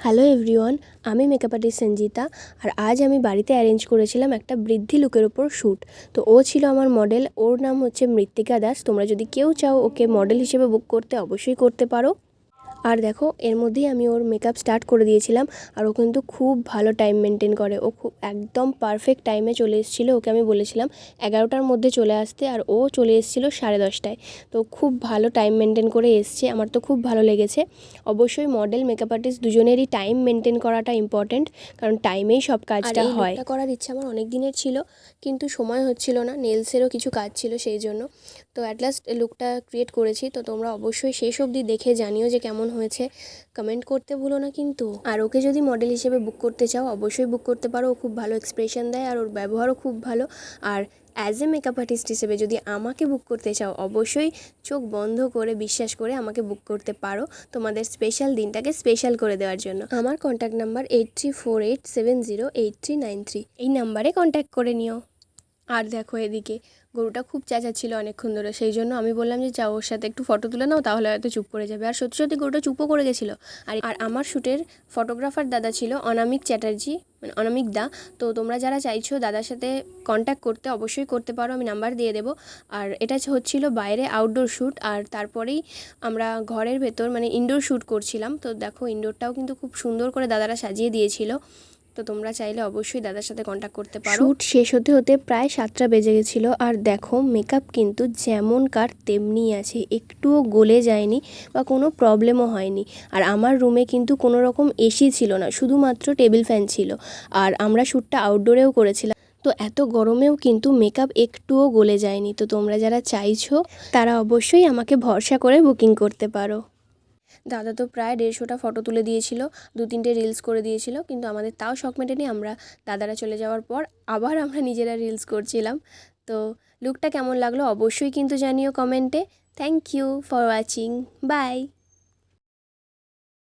Hello everyone, আমি makeup artist Sanjita. আর আজ আমি বাড়িতে অ্যারেঞ্জ করেছিলাম একটা বৃদ্ধি লুকের ওপর শ্যুট। তো ও ছিল আমার মডেল, ওর নাম হচ্ছে মৃত্তিকা দাস। তোমরা যদি কেউ চাও ওকে মডেল হিসেবে বুক করতে, অবশ্যই করতে পারো। আর দেখো, এর মধ্যেই আমি ওর মেকআপ স্টার্ট করে দিয়েছিলাম। আর ও কিন্তু খুব ভালো টাইম মেনটেন করে, ও খুব একদম পারফেক্ট টাইমে চলে এসেছিলো। ওকে আমি বলেছিলাম 11টার মধ্যে চলে আসতে, আর ও চলে এসেছিলো 10:30টায়। তো খুব ভালো টাইম মেনটেন করে এসছে, আমার তো খুব ভালো লেগেছে। অবশ্যই মডেল, মেকআপ আর্টিস্ট দুজনেরই টাইম মেনটেন করাটা ইম্পর্ট্যান্ট, কারণ টাইমেই সব কাজটা হয়। এটা করার ইচ্ছা আমার অনেক দিনের ছিল, কিন্তু সময় হচ্ছিল না, নেলসেরও কিছু কাজ ছিল সেই জন্য। তো অ্যাট লাস্ট লুকটা ক্রিয়েট করেছি। তো তোমরা অবশ্যই শেষ অবধি দেখে জানিও যে কেমন হয়েছে, কমেন্ট করতে ভুলো না কিন্তু। আর ওকে যদি মডেল হিসেবে বুক করতে চাও, অবশ্যই বুক করতে পারো। ও খুব ভালো এক্সপ্রেশন দেয় আর ওর ব্যবহারও খুব ভালো। আর অ্যাজ এ মেকআপ আর্টিস্ট হিসেবে যদি আমাকে বুক করতে চাও, অবশ্যই চোখ বন্ধ করে বিশ্বাস করে আমাকে বুক করতে পারো, তোমাদের স্পেশাল দিনটাকে স্পেশাল করে দেওয়ার জন্য। আমার কন্ট্যাক্ট নাম্বার 8348708393, এই নাম্বারে কন্ট্যাক্ট করে নিও। আর দেখো, এদিকে গরুটা খুব চেঁচাচ্ছিল অনেকক্ষণ ধরে, সেই জন্য আমি বললাম যে যাও ওর সাথে একটু ফটো তুলে নাও, তাহলে হয়তো চুপ করে যাবে। আর সত্যি সত্যি গরুটা চুপও করে গেছিলো। আর আমার শ্যুটের ফটোগ্রাফার দাদা ছিল অনামিক চ্যাটার্জি, মানে অনামিক দা। তো তোমরা যারা চাইছো দাদার সাথে কন্ট্যাক্ট করতে, অবশ্যই করতে পারো, আমি নাম্বার দিয়ে দেবো। আর এটা হচ্ছিল বাইরে আউটডোর শ্যুট, আর তারপরেই আমরা ঘরের ভেতর মানে ইনডোর শ্যুট করছিলাম। তো দেখো, ইনডোরটাও কিন্তু খুব সুন্দর করে দাদারা সাজিয়ে দিয়েছিল। তো তোমরা চাইলে অবশ্যই দাদার সাথে কন্ট্যাক্ট করতে পারো। শ্যুট শেষ হতে হতে প্রায় 7টা বেজে গেছিলো। আর দেখো, মেকআপ কিন্তু যেমনকার তেমনি আছে, একটুও গলে যায়নি বা কোনো প্রবলেমও হয়নি। আর আমার রুমে কিন্তু কোনো রকম এসি ছিল না, শুধুমাত্র টেবিল ফ্যান ছিল। আর আমরা শ্যুটটা আউটডোরেও করেছিলাম। তো এত গরমেও কিন্তু মেকআপ একটুও গলে যায়নি। তো তোমরা যারা চাইছো তারা অবশ্যই আমাকে ভরসা করে বুকিং করতে পারো। দাদা তো প্রায় 150টা ফটো তুলে দিয়েছিল, 2-3টে রিলস করে দিয়েছিল, কিন্তু আমাদের তাও শখ মেটেনি। আমরা দাদারা চলে যাওয়ার পর আবার আমরা নিজেরা রিলস করছিলাম। তো লুকটা কেমন লাগলো অবশ্যই কিন্তু জানিও কমেন্টে। Thank you for watching, by.